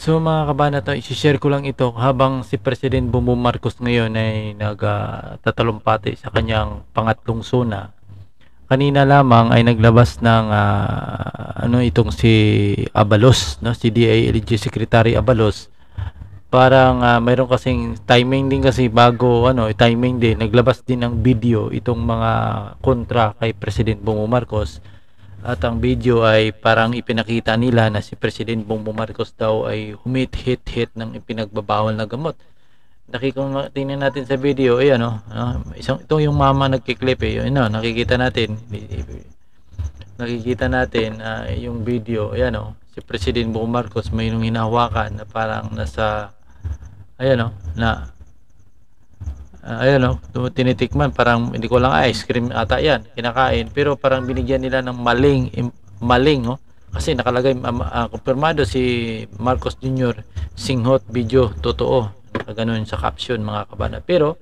So mga kabanata, i-share ko lang ito habang si President Bongbong Marcos ngayon ay nagtatalumpati sa kanyang pangatlong suna. Kanina lamang ay naglabas ng itong si Abalos, no, si DILG Secretary Abalos. Parang mayroon kasing timing din kasi bago timing din naglabas din ng video itong mga kontra kay President Bongbong Marcos. At ang video ay parang ipinakita nila na si President Bongbong Marcos daw ay hit ng ipinagbabawal na gamot. Tingnan natin sa video, ito yung mama nagkiklip nakikita natin. Yung video, si President Bongbong Marcos may nung hinahawakan na parang nasa, tinitikman, parang hindi ko lang ice cream ata yan, kinakain, pero parang binigyan nila ng maling, kasi nakalagay, kumpirmado si Marcos Jr. singhot video, totoo, nakaganon sa caption mga kabana. Pero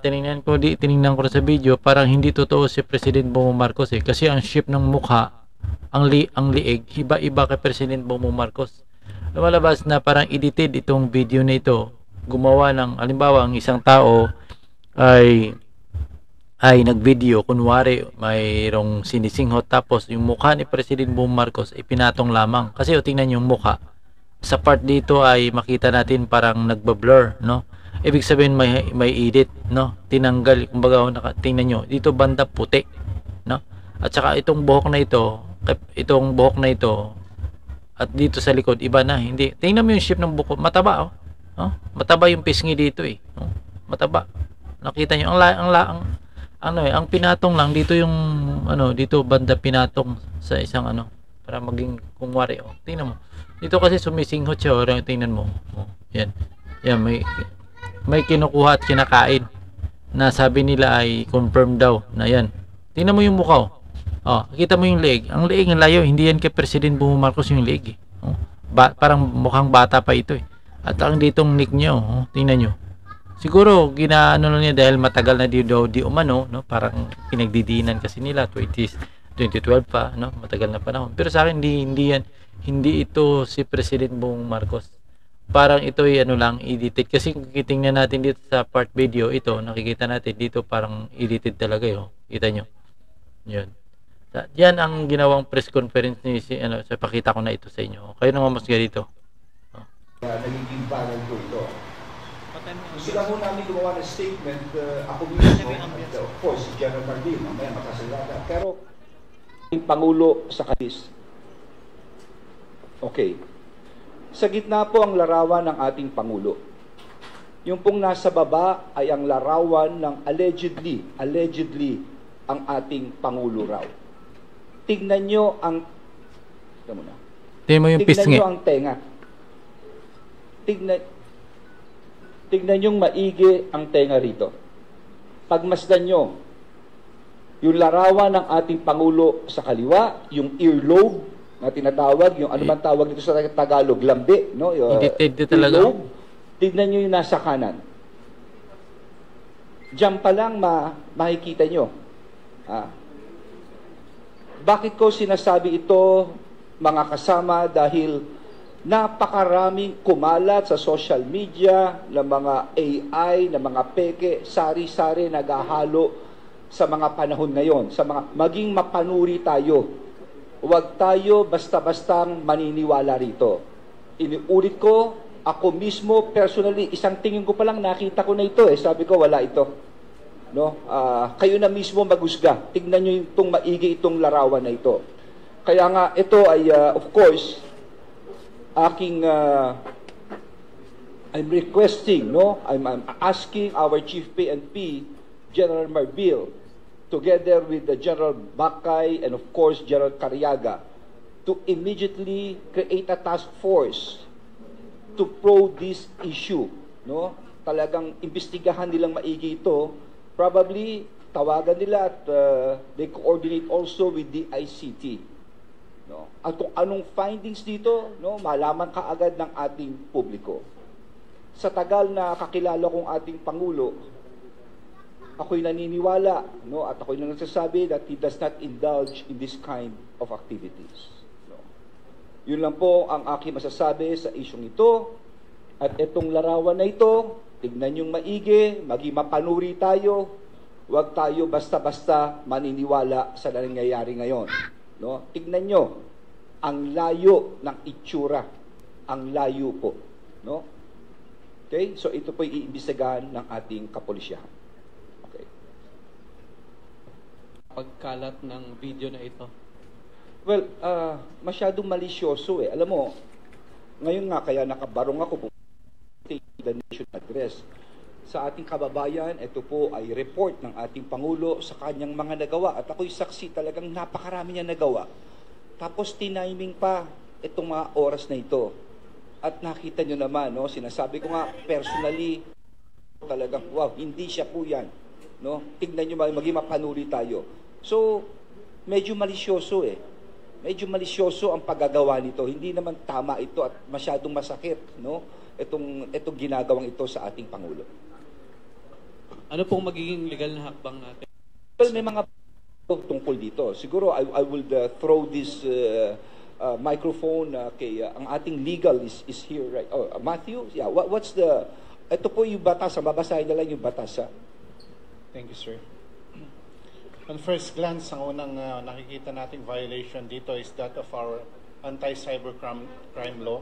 tiningnan ko sa video, parang hindi totoo si President Bongbong Marcos kasi ang shape ng mukha, ang liig, iba-iba kay President Bongbong Marcos. Lumalabas na parang edited itong video na ito, gumawa ng, halimbawa, ang isang tao ay nagvideo, kunwari mayroong sinisinghot, tapos yung mukha ni President Bongbong Marcos ay pinatong lamang, kasi tingnan yung mukha sa part dito ay makita natin parang nagba-blur, no? Ibig sabihin may edit, no? Tinanggal, kumbaga, tingnan nyo dito banda puti, no? At saka itong buhok na ito at dito sa likod iba na, hindi, tingnan mo yung shape ng buhok, mataba, mataba yung pisngi dito mataba, nakita nyo ang pinatong lang dito yung dito banda pinatong sa isang para maging kunwari, tingnan mo dito kasi sumisinghot siya, tingnan mo, yan may kinukuha at kinakain na sabi nila ay confirm daw na yan. Tingnan mo yung mukha, kita mo yung leeg, ang layo, hindi yan kay President Bongbong Marcos yung leeg, parang mukhang bata pa ito At ang ditong nick nyo, tingnan nyo. Siguro ginaano lang niya dahil matagal na di umano, no? Parang pinagdidiinan kasi nila 2012 pa, no? Matagal na panahon. Pero sa akin hindi ito si President Bongbong Marcos. Parang ito ay lang edited, kasi kung titingnan natin dito sa part video ito, nakikita natin dito parang edited talaga Kita nyo. 'Yun. Yan ang ginawang press conference ni sa pakita ko na ito sa inyo. Kayo naman mas dito. Nagiging viral po ito. Gusto lang po namin gumawa ng statement, ako mismo, at of course, si General Marbil, mamaya makasalata. Pero, yung Pangulo sa Cadiz. Okay. Sa gitna po ang larawan ng ating Pangulo. Yung pong nasa baba ay ang larawan ng allegedly, ang ating Pangulo raw. Tignan nyo ang, tignan mo yung pisngi. Tignan nyo ang tenga. Tignan yung maigi ang tenga rito. Pagmasdan nyo, yung larawan ng ating Pangulo sa kaliwa, yung earlobe na tinatawag, yung ano man tawag dito sa Tagalog, lambi, no? Edited talaga. Tignan nyo yung nasa kanan. Diyan pa lang makikita nyo. Bakit ko sinasabi ito, mga kasama, dahil napakaraming kumalat sa social media ng mga AI, ng mga peke, sari-sari naghahalo sa mga panahon na yon, sa mga maging mapanuri tayo. Huwag tayo basta-bastang maniniwala rito. Iniulit ko, ako mismo personally, isang tingin ko pa lang nakita ko na ito sabi ko wala ito. No? Kayo na mismo maghusga. Tignan niyo itong maigi itong larawan na ito. Kaya nga ito ay of course I'm requesting, I'm asking our Chief PNP, General Marbil, together with the General Bakay and of course General Cariaga, to immediately create a task force to probe this issue, Talagang imbestigahan nilang maigi ito. Probably tawagan nila at they coordinate also with the ICT. At kung anong findings dito, malaman kaagad ng ating publiko. Sa tagal na kakilala kong ating Pangulo, ako'y naniniwala, at ako'y nagsasabi that he does not indulge in this kind of activities. Yun lang po ang aking masasabi sa isyong ito. At itong larawan na ito, tignan yung maigi, maging mapanuri tayo. Huwag tayo basta-basta maniniwala sa nangyayari ngayon. No? Tignan nyo, ang layo ng itsura. Ang layo po. No? Okay? So ito po iimbestigahan ng ating kapulisyahan. Okay. Pagkalat ng video na ito. Well, masyadong malisyoso eh. Alam mo, ngayon nga kaya nakabarong ako the nation address. Sa ating kababayan, ito po ay report ng ating Pangulo sa kanyang mga nagawa. At ako'y saksi, talagang napakarami niya nagawa. Tapos tiniming pa itong mga oras na ito. At nakita nyo naman, no, sinasabi ko nga personally, talagang wow, hindi siya po yan. No? Tignan nyo, maging mapanuri tayo. So, medyo malisyoso eh. Medyo malisyoso ang paggagawa nito. Hindi naman tama ito at masyadong masakit, no? Itong ginagawang ito sa ating Pangulo. Ano pong magiging legal na hakbang natin? Well, may mga tungkol dito. Siguro I will throw this microphone kay ang ating legal is here, right? Oh, Matthew, yeah. What's the ito po yung batas, babasahin na lang yung batas. Thank you, sir. On first glance, ang unang nakikita nating violation dito is that of our anti-cybercrime law,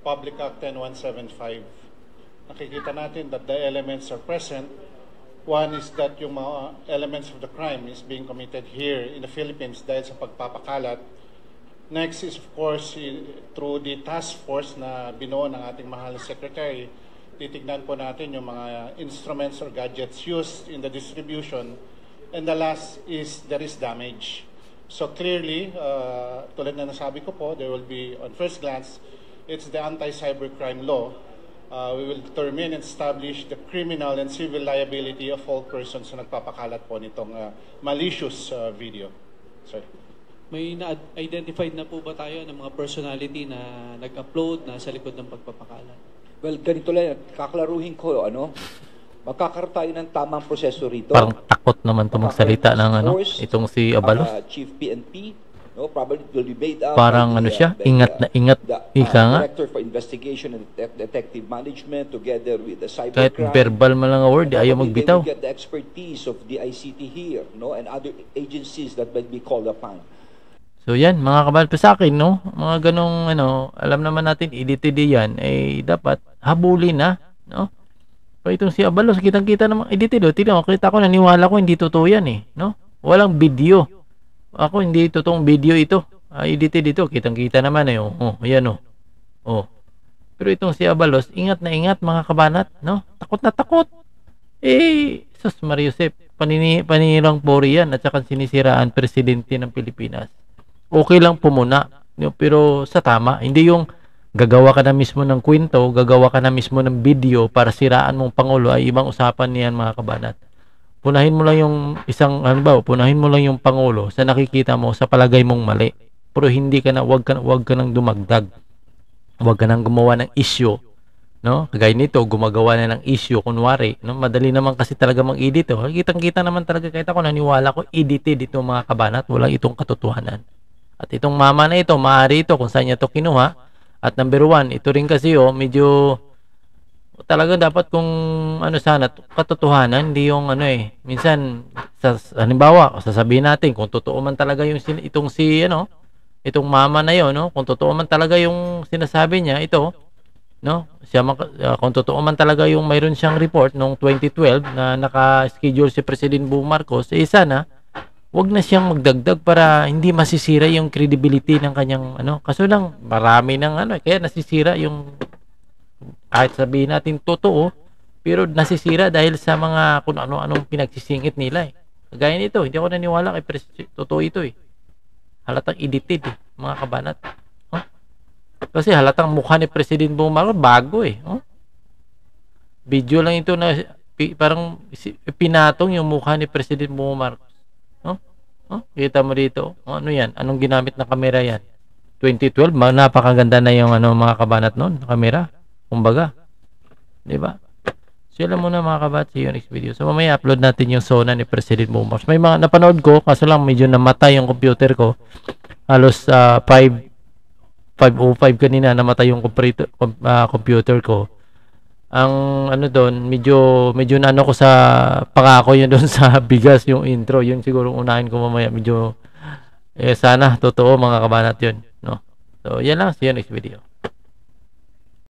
Public Act 10175. Nakikita natin that the elements are present. One is that yung mga elements of the crime is being committed here in the Philippines dahil sa pagpapakalat. Next is of course through the task force na binuo ng ating mahal na secretary, titignan po natin yung mga instruments or gadgets used in the distribution. And the last is there is damage. So clearly, tulad na nasabi ko po, there will be, on first glance, it's the anti-cybercrime law. We will determine and establish the criminal and civil liability of all persons na nagpapakalat po nitong malicious video. Sorry. May na-identified na po ba tayo ng mga personality na nag-upload na sa likod ng pagpapakalat? Well, ganito lang, kaklaruhin ko, magkakaroon tayo ng tamang proseso rito. Parang takot naman ito magsalita ng itong si Abalos. Chief PNP, no, probably will be made up Parang siya, ingat na ingat, ika nga. Director for Investigation and Detective Management together with the Kahit cybercrime. verbal man lang a word, ayaw magbitaw. They will get the expertise of the ICT here, no, and other agencies that might be called upon. So yan, mga kabalpa sa akin, no? Mga ganong, alam naman natin, edited yan, dapat habulin na, no? Pero itong si Abalos, kitang-kita namang edited, tignan ko, kita ko, naniwala ko, hindi totoo yan, no? Walang video. Ako, hindi totoong video ito. Edited ito, kitang-kita naman, yan, Pero itong si Abalos, ingat na ingat, mga kabanat, no? Takot na takot. Sus Mariusep, paninirang pori yan, at saka sinisiraan presidente ng Pilipinas. Okay lang po muna, pero sa tama, hindi yung gagawa ka na mismo ng kwento, gagawa ka na mismo ng video para siraan mong Pangulo, ay ibang usapan niyan, mga kabanat. Punahin mo lang yung punahin mo lang yung Pangulo sa nakikita mo, sa palagay mong mali. Pero hindi ka na, wag ka nang dumagdag. Wag ka nang gumawa ng issue, no? Kagaya nito, gumagawa na ng issue kunwari, no? Madali naman kasi talaga mag-edit, Kitang-kita naman talaga, kahit ako naniwala ko edited ito, mga kabanat, walang itong katotohanan. At itong mama na ito, maaari ito kung saan niya ito kinuha. At number one, ito rin kasi medyo talaga dapat kung sana katotohanan, hindi yung minsan halimbawa, sasabihin natin kung totoo man talaga yung itong mama na yon, kung totoo man talaga yung sinasabi niya ito, kung totoo man talaga yung mayroon siyang report noong 2012 na naka-schedule si President Bongbong Marcos, sana wag na siyang magdagdag para hindi masisira yung credibility ng kanyang kaso lang marami ng kaya nasisira yung kahit sabihin natin totoo pero nasisira dahil sa mga kung ano-anong pinagsisingit nila kagaya nito, hindi ako naniwala kay totoo ito halatang edited mga kabanat kasi halatang mukha ni President Bongbong Marcos bago video lang ito na parang pinatong yung mukha ni President Bongbong Marcos. Kita mo dito. Ano yan? Anong ginamit na kamera yan? 2012, napakaganda na yung mga kabanat noon, kamera. Kumbaga. 'Di ba? So alam mo na mga kabat, see you next video. So mamaya upload natin yung SONA ni President Bongbong Marcos. May mga napanood ko, kaso lang medyo namatay yung computer ko. Halos 5 5:05 kanina namatay yung computer ko. Ang ano doon, medyo naano ko sa pangako yun doon sa bigas yung intro. Yun siguro unahin ko mamaya. Medyo sana totoo mga kabanat yun, no? So, yan lang. See you next video.